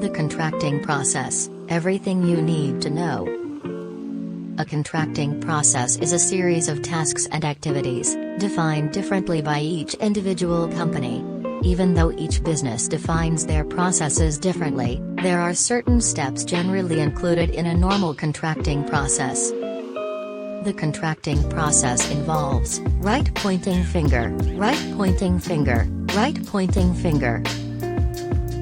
The contracting process, everything you need to know. A contracting process is a series of tasks and activities, defined differently by each individual company. Even though each business defines their processes differently, there are certain steps generally included in a normal contracting process. The contracting process involves right pointing finger, right pointing finger, right pointing finger.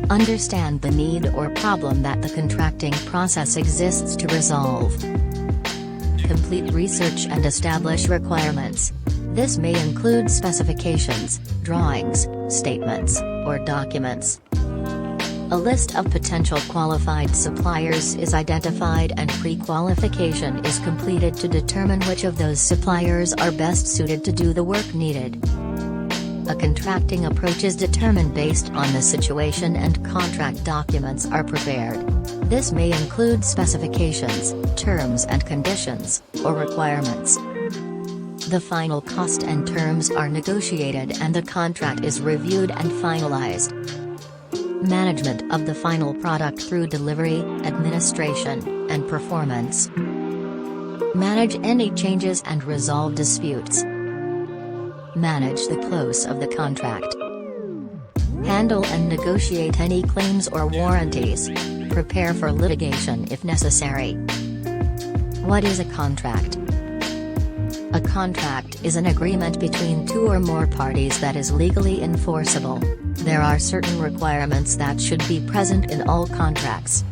Understand the need or problem that the contracting process exists to resolve. Complete research and establish requirements. This may include specifications, drawings, statements, or documents. A list of potential qualified suppliers is identified and pre-qualification is completed to determine which of those suppliers are best suited to do the work needed. A contracting approach is determined based on the situation and contract documents are prepared. This may include specifications, terms and conditions, or requirements. The final cost and terms are negotiated and the contract is reviewed and finalized. Management of the final product through delivery, administration, and performance. Manage any changes and resolve disputes. Manage the close of the contract. Handle and negotiate any claims or warranties. Prepare for litigation if necessary. What is a contract? A contract is an agreement between two or more parties that is legally enforceable. There are certain requirements that should be present in all contracts.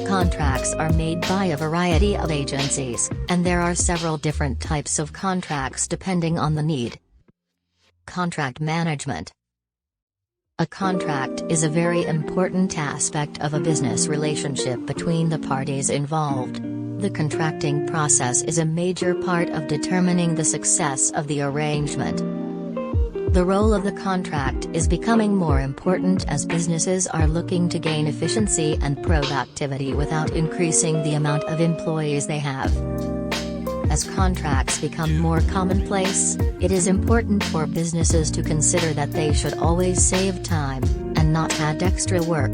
Contracts are made by a variety of agencies, and there are several different types of contracts depending on the need. Contract management. A contract is a very important aspect of a business relationship between the parties involved. The contracting process is a major part of determining the success of the arrangement. The role of the contract is becoming more important as businesses are looking to gain efficiency and productivity without increasing the amount of employees they have. As contracts become more commonplace, it is important for businesses to consider that they should always save time, and not add extra work.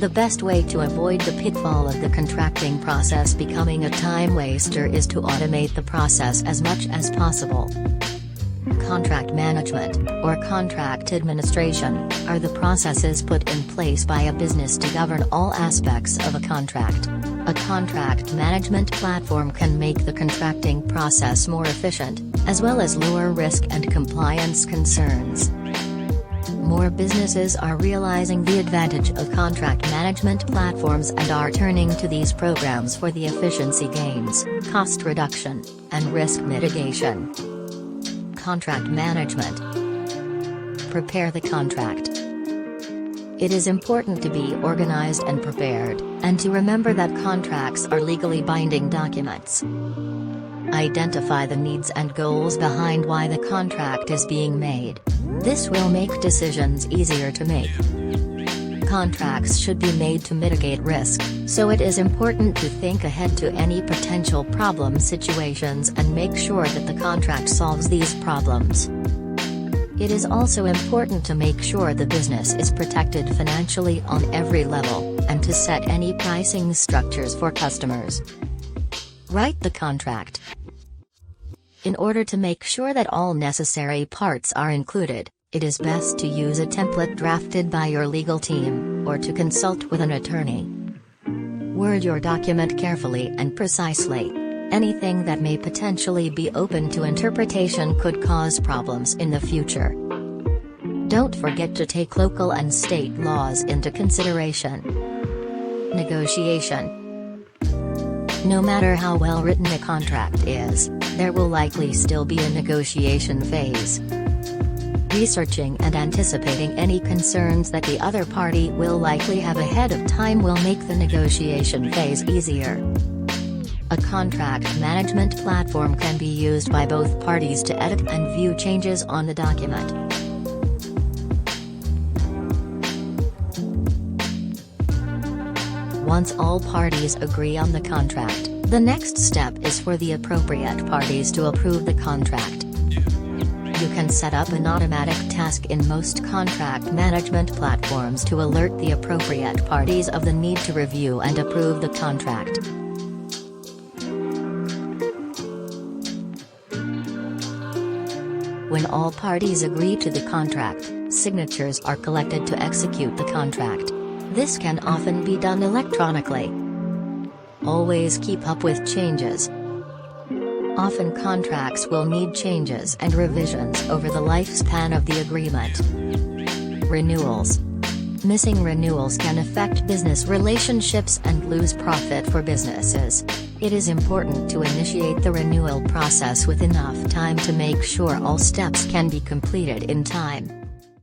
The best way to avoid the pitfall of the contracting process becoming a time waster is to automate the process as much as possible. Contract management, or contract administration, are the processes put in place by a business to govern all aspects of a contract. A contract management platform can make the contracting process more efficient, as well as lower risk and compliance concerns. More businesses are realizing the advantage of contract management platforms and are turning to these programs for the efficiency gains, cost reduction, and risk mitigation. Contract management. Prepare the contract. It is important to be organized and prepared, and to remember that contracts are legally binding documents. Identify the needs and goals behind why the contract is being made. This will make decisions easier to make. Contracts should be made to mitigate risk, so it is important to think ahead to any potential problem situations and make sure that the contract solves these problems. It is also important to make sure the business is protected financially on every level, and to set any pricing structures for customers. Write the contract. In order to make sure that all necessary parts are included, it is best to use a template drafted by your legal team, or to consult with an attorney. Word your document carefully and precisely. Anything that may potentially be open to interpretation could cause problems in the future. Don't forget to take local and state laws into consideration. Negotiation. No matter how well written a contract is, there will likely still be a negotiation phase. Researching and anticipating any concerns that the other party will likely have ahead of time will make the negotiation phase easier. A contract management platform can be used by both parties to edit and view changes on the document. Once all parties agree on the contract, the next step is for the appropriate parties to approve the contract. You can set up an automatic task in most contract management platforms to alert the appropriate parties of the need to review and approve the contract. When all parties agree to the contract, signatures are collected to execute the contract. This can often be done electronically. Always keep up with changes. Often contracts will need changes and revisions over the lifespan of the agreement. Renewals. Missing renewals can affect business relationships and lose profit for businesses. It is important to initiate the renewal process with enough time to make sure all steps can be completed in time.